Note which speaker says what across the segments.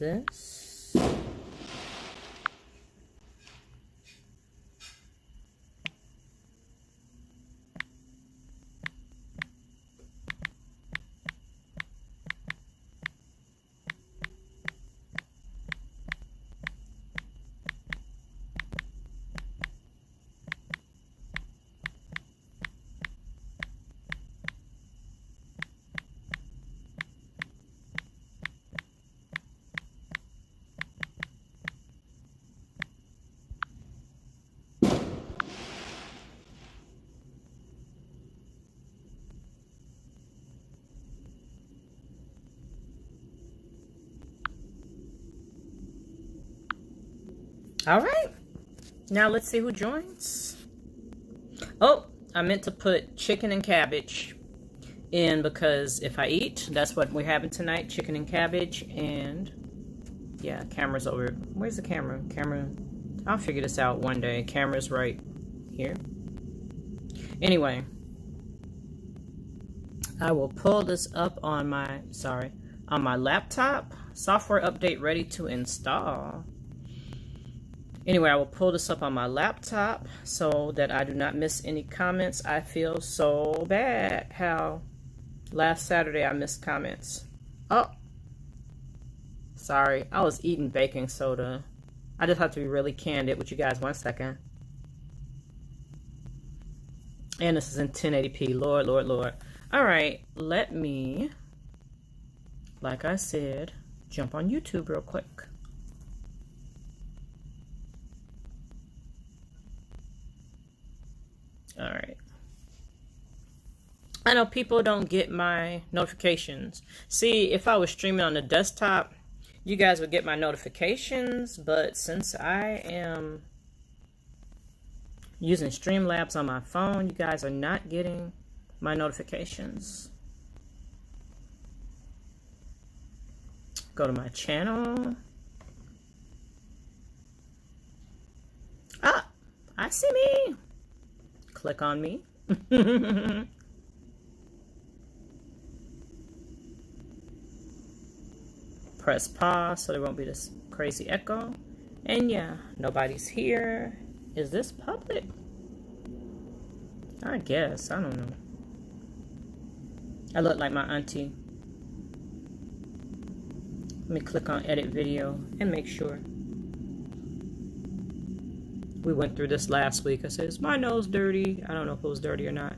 Speaker 1: this. All right, now let's see who joins. Oh, I meant to put chicken and cabbage in because if I eat, that's what we're having tonight, chicken and cabbage. And yeah, camera's over. Where's the camera? I'll figure this out one day. Camera's right here. Anyway, I will pull this up on my, on my laptop. Software update ready to install. Anyway, I will pull this up on my laptop so that I do not miss any comments. I feel so bad how last Saturday I missed comments. Oh, sorry. I was eating baking soda. I just have to be really candid with you guys. 1 second. And this is in 1080p. Lord, Lord, Lord. All right, let me, like I said, jump on YouTube real quick. All right. I know people don't get my notifications. See, if I was streaming on the desktop, you guys would get my notifications, but since I am using Streamlabs on my phone, you guys are not getting my notifications. Go to my channel. Ah, I see me. Click on me. Press pause so there won't be this crazy echo. And yeah, nobody's here. Is this public? I guess. I don't know. I look like my auntie. Let me click on edit video and make sure. We went through this last week. I said, is my nose dirty? I don't know if it was dirty or not.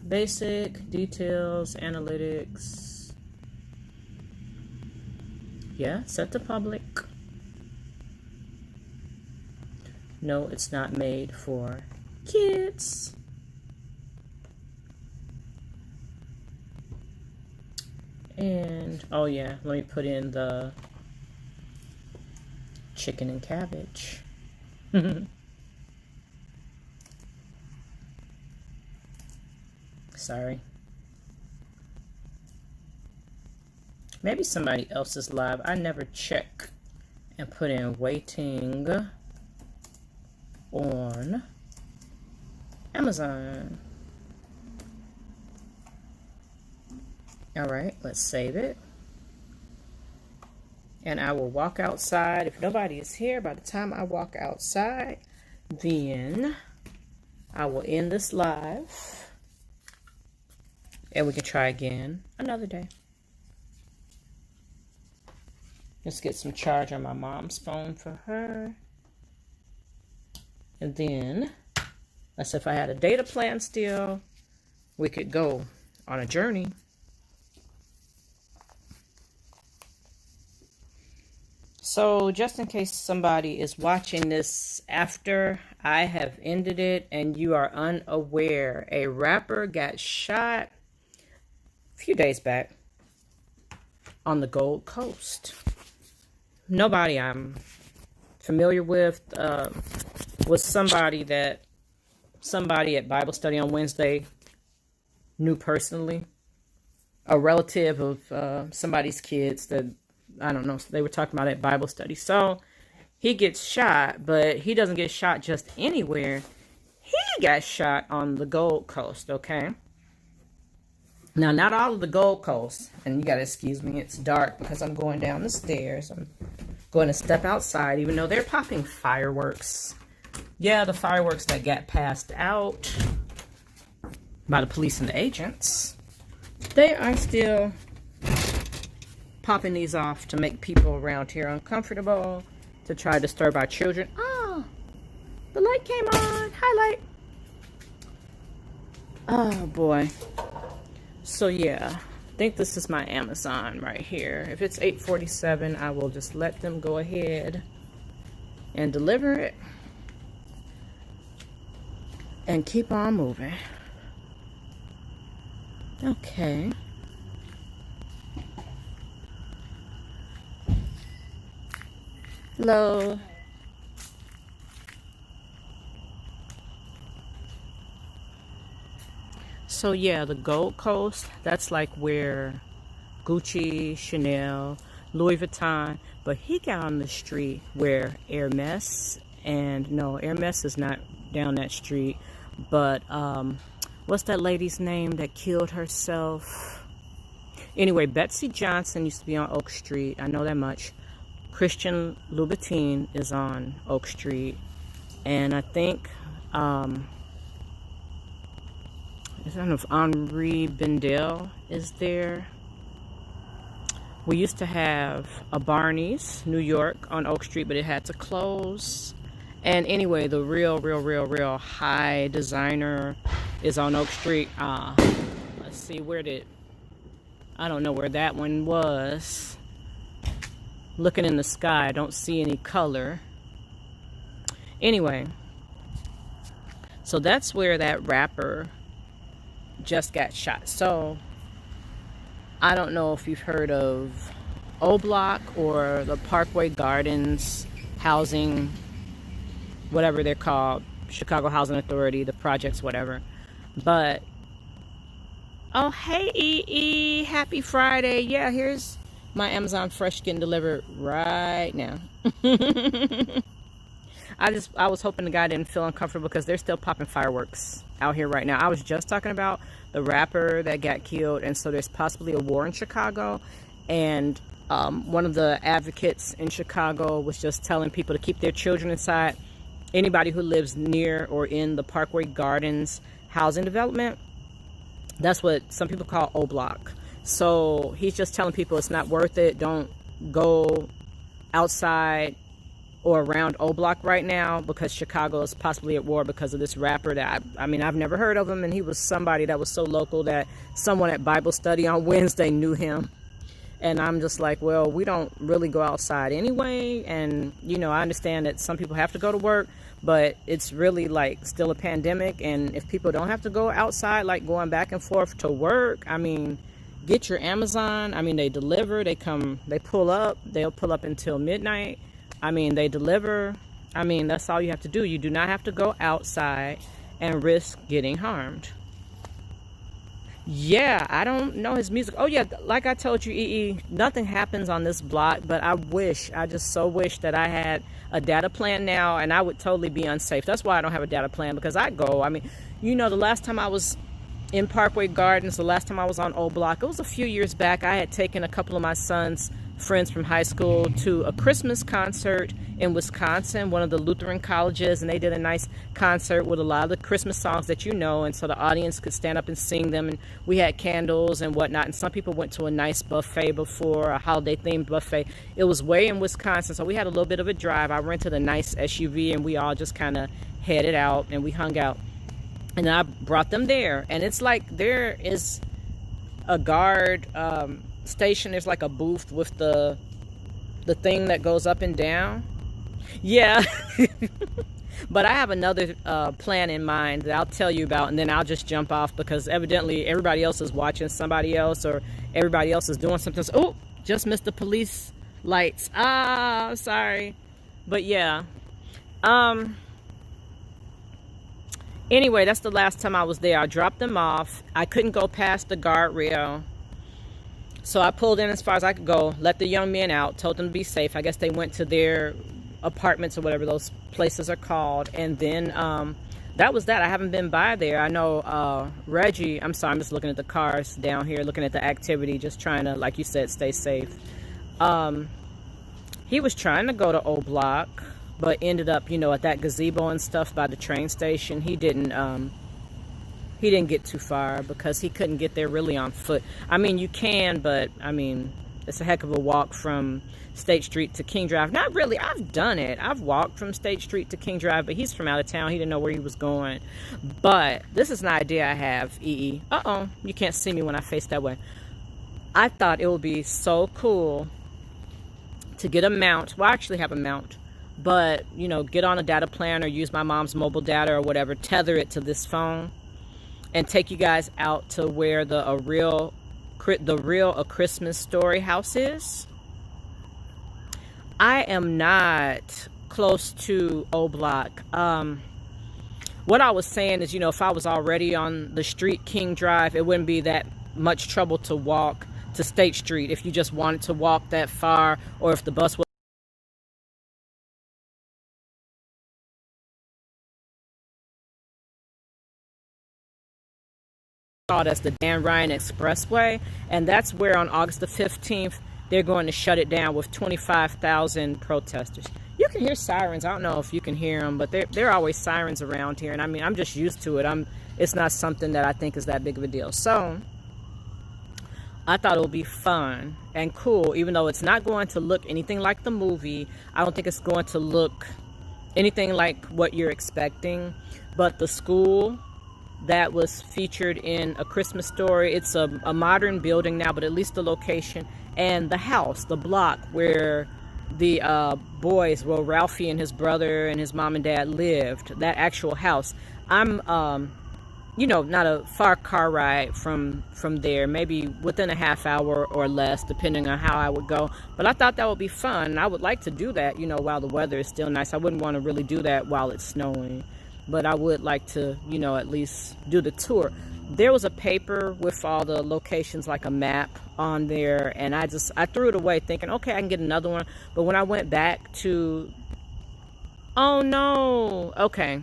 Speaker 1: Basic, details, analytics. Yeah, set to public. No, it's not made for kids. And, oh yeah, let me put in the chicken and cabbage. Sorry. Maybe somebody else is live. I never check and put in waiting on Amazon. All right, let's save it. And I will walk outside. If nobody is here, by the time I walk outside, then I will end this live. And we can try again another day. Let's get some charge on my mom's phone for her. And then, let's say if I had a data plan still, we could go on a journey. So just in case somebody is watching this after I have ended it and you are unaware, a rapper got shot a few days back on the Gold Coast. Nobody I'm familiar with was somebody that somebody at Bible study on Wednesday knew personally. A relative of somebody's kids that, I don't know, they were talking about at Bible study. So he gets shot, but he doesn't get shot just anywhere. He got shot on the Gold Coast, okay? Now, not all of the Gold Coast, and you gotta excuse me, it's dark because I'm going down the stairs. I'm going to step outside, even though they're popping fireworks. Yeah, the fireworks that got passed out by the police and the agents. They are still popping these off to make people around here uncomfortable, to try to disturb our children. Oh, the light came on. Highlight. Oh, boy. So, yeah. I think this is my Amazon right here. If it's 8:47, I will just let them go ahead and deliver it. And keep on moving. Okay. Hello. So yeah, the Gold Coast, that's like where Gucci, Chanel, Louis Vuitton, but he got on the street where Hermes, and no, Hermes is not down that street, but what's that lady's name that killed herself? Anyway, Betsy Johnson used to be on Oak Street. I know that much. Christian Louboutin is on Oak Street. And I think, I don't know if Henri Bendel is there. We used to have a Barney's, New York, on Oak Street, but it had to close. And anyway, the real high designer is on Oak Street. Let's see, I don't know where that one was. Looking in the sky, I don't see any color. Anyway, so that's where that rapper just got shot. So I don't know if you've heard of O Block or the Parkway Gardens housing, whatever they're called, Chicago Housing Authority, the projects, whatever. But, oh, hey, EE, happy Friday. Yeah, here's my Amazon Fresh getting delivered right now. I was hoping the guy didn't feel uncomfortable because they're still popping fireworks out here right now. I was just talking about the rapper that got killed, and so there's possibly a war in Chicago. And one of the advocates in Chicago was just telling people to keep their children inside. Anybody who lives near or in the Parkway Gardens housing development, that's what some people call O Block. So he's just telling people it's not worth it. Don't go outside or around O Block right now because Chicago is possibly at war because of this rapper that I mean, I've never heard of him, and he was somebody that was so local that someone at Bible study on Wednesday knew him. And I'm just like, well, we don't really go outside anyway. And, you know, I understand that some people have to go to work, but it's really like still a pandemic. And if people don't have to go outside, like going back and forth to work, I mean, get your Amazon. I mean, they deliver, they come, they pull up, they'll pull up until midnight. I mean, they deliver. I mean, that's all you have to do. You do not have to go outside and risk getting harmed. Yeah, I don't know his music. Oh yeah, like I told you, EE, nothing happens on this block, but I just so wish that I had a data plan now, and I would totally be unsafe. That's why I don't have a data plan, because I mean, you know, the last time I was in Parkway Gardens, the last time I was on O Block, it was a few years back. I had taken a couple of my son's friends from high school to a Christmas concert in Wisconsin, one of the Lutheran colleges, and they did a nice concert with a lot of the Christmas songs that you know, and so the audience could stand up and sing them, and we had candles and whatnot, and some people went to a nice buffet before, a holiday themed buffet. It was way in Wisconsin, so we had a little bit of a drive. I rented a nice SUV, and we all just kind of headed out and we hung out, and I brought them there. And it's like there is a guard station. There's like a booth with the thing that goes up and down. Yeah. But I have another plan in mind that I'll tell you about, and then I'll just jump off because evidently everybody else is watching somebody else, or everybody else is doing something. So, oh, just missed the police lights. Ah, sorry. But yeah. Anyway, that's the last time I was there. I dropped them off. I couldn't go past the guardrail, so I pulled in as far as I could go, let the young men out, told them to be safe. I guess they went to their apartments or whatever those places are called. And then that was that. I haven't been by there. I know Reggie, I'm sorry, I'm just looking at the cars down here, looking at the activity, just trying to, like you said, stay safe. He was trying to go to O Block, but ended up, you know, at that gazebo and stuff by the train station. He didn't get too far because he couldn't get there really on foot. I mean, you can, but I mean, it's a heck of a walk from State Street to King Drive. Not really. I've done it. I've walked from State Street to King Drive, but he's from out of town. He didn't know where he was going. But this is an idea I have, EE. Uh-oh. You can't see me when I face that way. I thought it would be so cool to get a mount. Well, I actually have a mount. But, you know, get on a data plan or use my mom's mobile data or whatever. Tether it to this phone. And take you guys out to where the real A Christmas Story house is. I am not close to O Block. What I was saying is, you know, if I was already on the street King Drive, it wouldn't be that much trouble to walk to State Street if you just wanted to walk that far, or if the bus was. That's the Dan Ryan Expressway, and that's where on August the 15th they're going to shut it down with 25,000 protesters. You can hear sirens. I don't know if you can hear them, but there are always sirens around here, and I mean, I'm just used to it. It's not something that I think is that big of a deal. So I thought it would be fun and cool, even though it's not going to look anything like the movie. I don't think it's going to look anything like what you're expecting, but the school that was featured in A Christmas Story, it's a modern building now, but at least the location and the house, the block where the boys, well, Ralphie and his brother and his mom and dad lived, that actual house. I'm you know, not a far car ride from there, maybe within a half hour or less, depending on how I would go. But I thought that would be fun, and I would like to do that, you know, while the weather is still nice. I wouldn't want to really do that while it's snowing, but I would like to, you know, at least do the tour. There was a paper with all the locations, like a map on there, and I threw it away thinking, okay, I can get another one. But when I went back to, oh no, okay,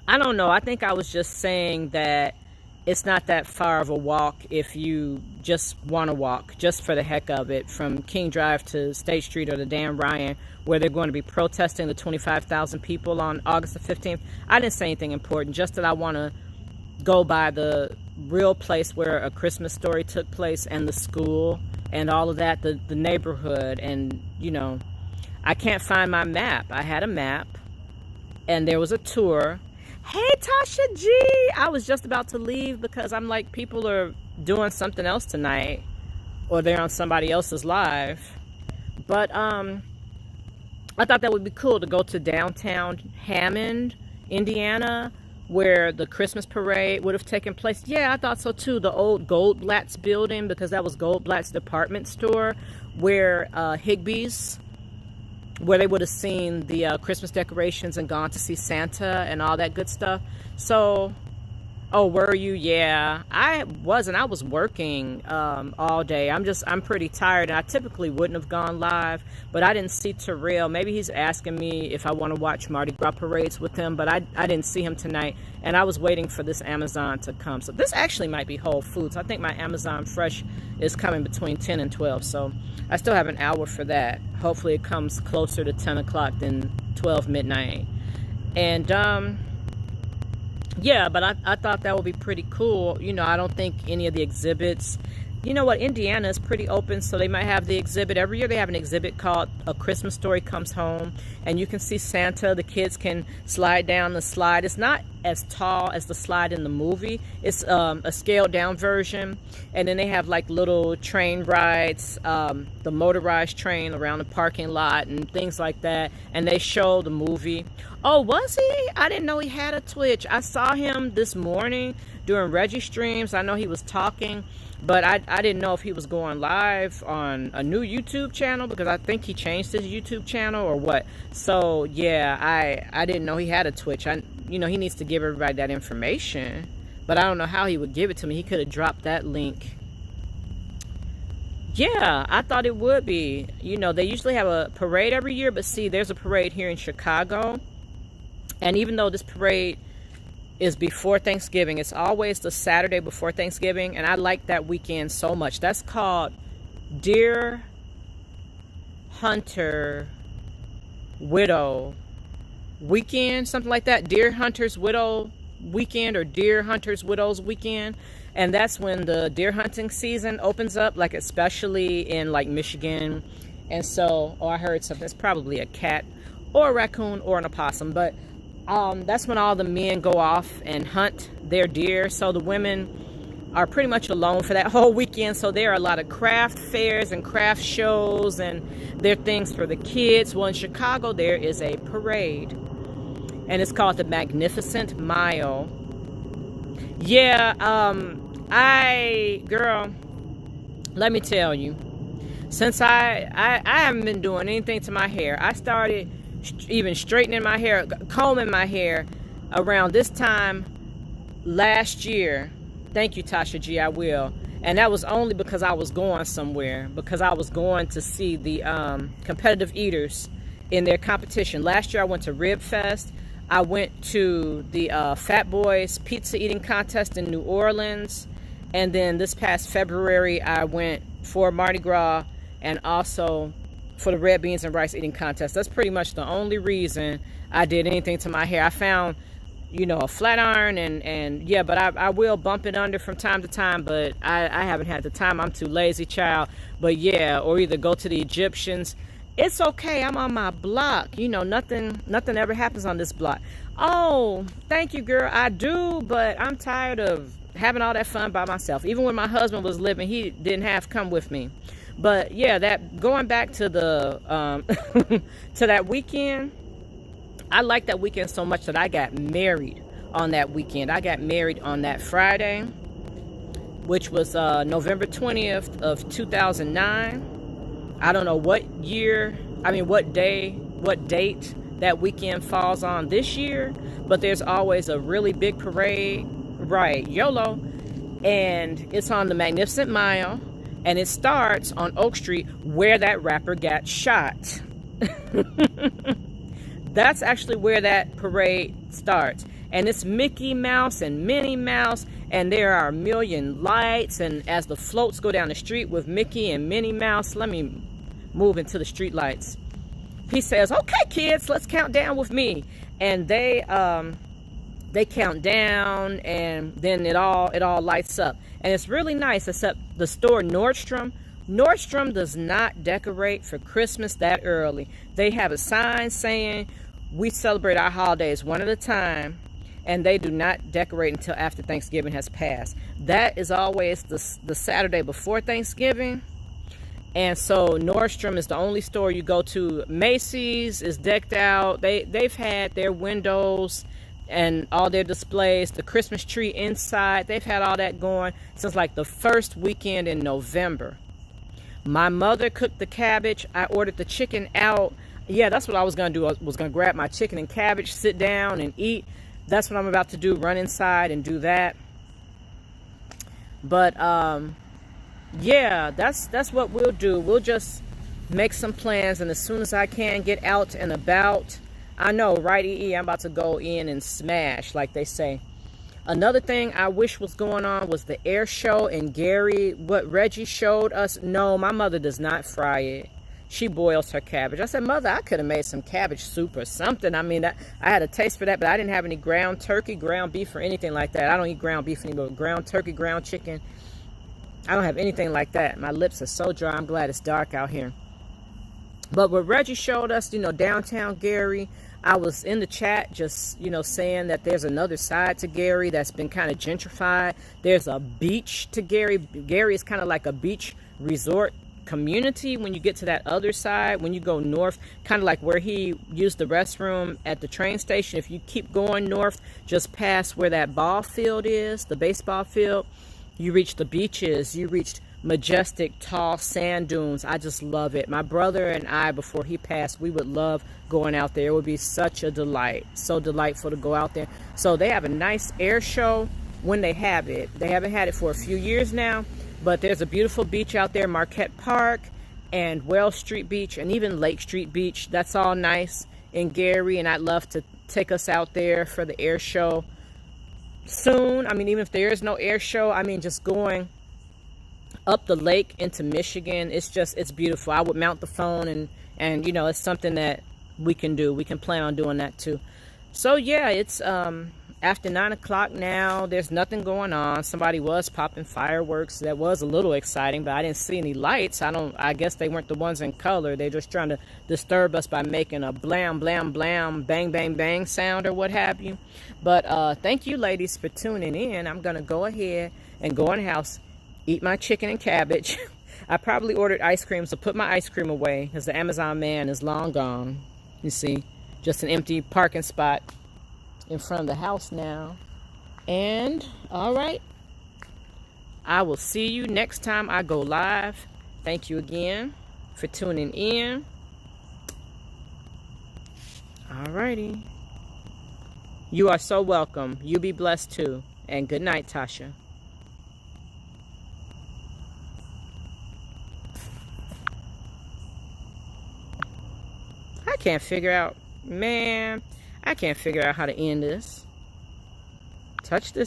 Speaker 1: I don't know. I think I was just saying that it's not that far of a walk if you just want to walk, just for the heck of it, from King Drive to State Street or the Dan Ryan, where they're going to be protesting the 25,000 people on August the 15th. I didn't say anything important, just that I want to go by the real place where A Christmas Story took place, and the school and all of that, the neighborhood. And, you know, I can't find my map. I had a map, and there was a tour. Hey, Tasha G! I was just about to leave because I'm like, people are doing something else tonight, or they're on somebody else's live. But I thought that would be cool to go to downtown Hammond, Indiana, where the Christmas parade would have taken place. Yeah, I thought so too. The old Goldblatt's building, because that was Goldblatt's department store, where Higbee's, where they would have seen the Christmas decorations and gone to see Santa and all that good stuff. So, oh, were you? Yeah, I wasn't. I was working all day. I'm pretty tired, and I typically wouldn't have gone live, but I didn't see Terrell. Maybe he's asking me if I want to watch Mardi Gras parades with him, but I didn't see him tonight, and I was waiting for this Amazon to come. So this actually might be Whole Foods. I think my Amazon Fresh is coming between 10 and 12, so I still have an hour for that. Hopefully it comes closer to 10 o'clock than 12 midnight. And yeah, but I thought that would be pretty cool. You know, I don't think any of the exhibits, you know what, Indiana is pretty open, so they might have the exhibit. Every year they have an exhibit called A Christmas Story Comes Home, and you can see Santa. The kids can slide down the slide. It's not as tall as the slide in the movie. It's a scaled down version. And then they have like little train rides, the motorized train around the parking lot and things like that. And they show the movie. Oh, was he? I didn't know he had a Twitch. I saw him this morning during Reggie streams. I know he was talking, but I didn't know if he was going live on a new YouTube channel, because I think he changed his YouTube channel or what. So yeah, I didn't know he had a Twitch. You know, he needs to give everybody that information, but I don't know how he would give it to me. He could have dropped that link. Yeah, I thought it would be. You know, they usually have a parade every year, but see, there's a parade here in Chicago. And even though this parade is before Thanksgiving, it's always the Saturday before Thanksgiving, and I like that weekend so much. That's called Deer Hunter Widow Weekend, something like that. Deer Hunter's Widow Weekend, or Deer Hunter's Widows Weekend. And that's when the deer hunting season opens up, like especially in like Michigan. And so, I heard something, it's probably a cat or a raccoon or an opossum, but that's when all the men go off and hunt their deer. So the women are pretty much alone for that whole weekend. So there are a lot of craft fairs and craft shows, and there are things for the kids. Well, in Chicago, there is a parade, and it's called the Magnificent Mile. Yeah, girl, let me tell you, since I haven't been doing anything to my hair. I started even straightening my hair, combing my hair around this time last year. Thank you, Tasha G, I will. And that was only because I was going somewhere, because I was going to see the competitive eaters in their competition. Last year I went to Rib Fest. I went to the Fat Boys Pizza Eating Contest in New Orleans. And then this past February I went for Mardi Gras, and also for the red beans and rice eating contest. That's pretty much the only reason I did anything to my hair. I found, you know, a flat iron, and yeah, but I will bump it under from time to time, but I haven't had the time. I'm too lazy, child. But yeah, or either go to the Egyptians. It's okay, I'm on my block. You know, nothing ever happens on this block. Oh, thank you, girl. I do, but I'm tired of having all that fun by myself. Even when my husband was living, he didn't have come with me. But yeah, that going back to the to that weekend, I like that weekend so much that I got married on that weekend. I got married on that Friday, which was November 20th of 2009. I don't know what year, what day, what date that weekend falls on this year, but there's always a really big parade, right, YOLO, and it's on the Magnificent Mile. And it starts on Oak Street, where that rapper got shot. That's actually where that parade starts. And it's Mickey Mouse and Minnie Mouse, and there are a million lights. And as the floats go down the street with Mickey and Minnie Mouse, let me move into the street lights. He says, "Okay, kids, let's count down with me." And they count down, and then it all lights up. And it's really nice, except the store Nordstrom does not decorate for Christmas that early. They have a sign saying, "We celebrate our holidays one at a time," and they do not decorate until after Thanksgiving has passed. That is always the Saturday before Thanksgiving. And so Nordstrom is the only store you go to. Macy's is decked out. They've had their windows and all their displays, the Christmas tree inside, they've had all that going since like the first weekend in November. My mother cooked the cabbage. I ordered the chicken out. Yeah, that's what I was going to do. I was going to grab my chicken and cabbage, sit down and eat. That's what I'm about to do, run inside and do that. But yeah, that's what we'll do. We'll just make some plans, and as soon as I can get out and about. I know, right, EE? I'm about to go in and smash, like they say. Another thing I wish was going on was the air show in Gary. What Reggie showed us. No, my mother does not fry it. She boils her cabbage. I said, "Mother, I could have made some cabbage soup or something." I mean, I had a taste for that, but I didn't have any ground turkey, ground beef, or anything like that. I don't eat ground beef anymore. Ground turkey, ground chicken. I don't have anything like that. My lips are so dry. I'm glad it's dark out here. But what Reggie showed us, you know, downtown Gary, I was in the chat just, you know, saying that there's another side to Gary that's been kind of gentrified. There's a beach to Gary. Gary is kind of like a beach resort community when you get to that other side. When you go north, kind of like where he used the restroom at the train station. If you keep going north, just past where that ball field is, the baseball field, you reach the beaches. You reached majestic, tall sand dunes. I just love it. My brother and I, before he passed, we would love going out there. It would be such a delight. So delightful to go out there. So they have a nice air show when they have it. They haven't had it for a few years now, but there's a beautiful beach out there, Marquette Park and Wells Street Beach and even Lake Street Beach. That's all nice in Gary, and I'd love to take us out there for the air show soon. I mean, even if there is no air show, I mean, just going up the lake into Michigan, it's beautiful. I would mount the phone, and you know, it's something that we can do. We can plan on doing that too. So yeah, it's after 9 o'clock now. There's nothing going on. Somebody was popping fireworks. That was a little exciting, but I didn't see any lights. I guess they weren't the ones in color. They're just trying to disturb us by making a blam, blam, blam, bang, bang, bang sound or what have you. But thank you, ladies, for tuning in. I'm going to go ahead and go in the house, eat my chicken and cabbage. I probably ordered ice cream, so put my ice cream away because the Amazon man is long gone. You see, just an empty parking spot in front of the house now. And all right, I will see you next time I go live. Thank you again for tuning in. All righty, you are so welcome. You be blessed too, and good night, Tasha. I can't figure out, man, I can't figure out how to end this. Touch this